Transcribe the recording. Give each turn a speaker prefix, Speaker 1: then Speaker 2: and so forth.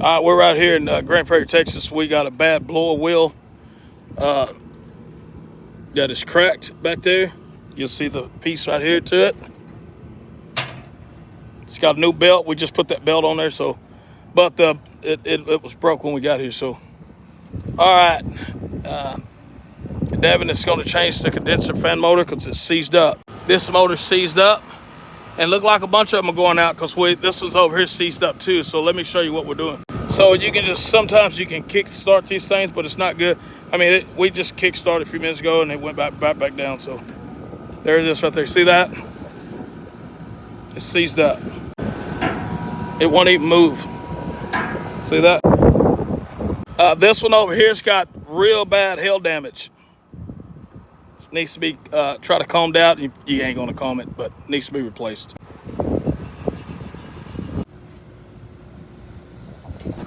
Speaker 1: We're right here in Grand Prairie, Texas. We got a bad blower wheel that is cracked back there. You'll see the piece right here to it. It's got a new belt. We just put that belt on there, but it was broke when we got here. So, all right, Devin is going to change the condenser fan motor because it's seized up. This motor's seized up. And look like a bunch of them are going out because this one's over here seized up too. So let me show you what we're doing. So you can sometimes you can kick start these things, but it's not good. I mean, we just kick started a few minutes ago and it went back down. So there it is right there. See that? It's seized up. It won't even move. See that? This one over here's got real bad hail damage. Needs to be try to combed out. You ain't gonna comb it, but needs to be replaced.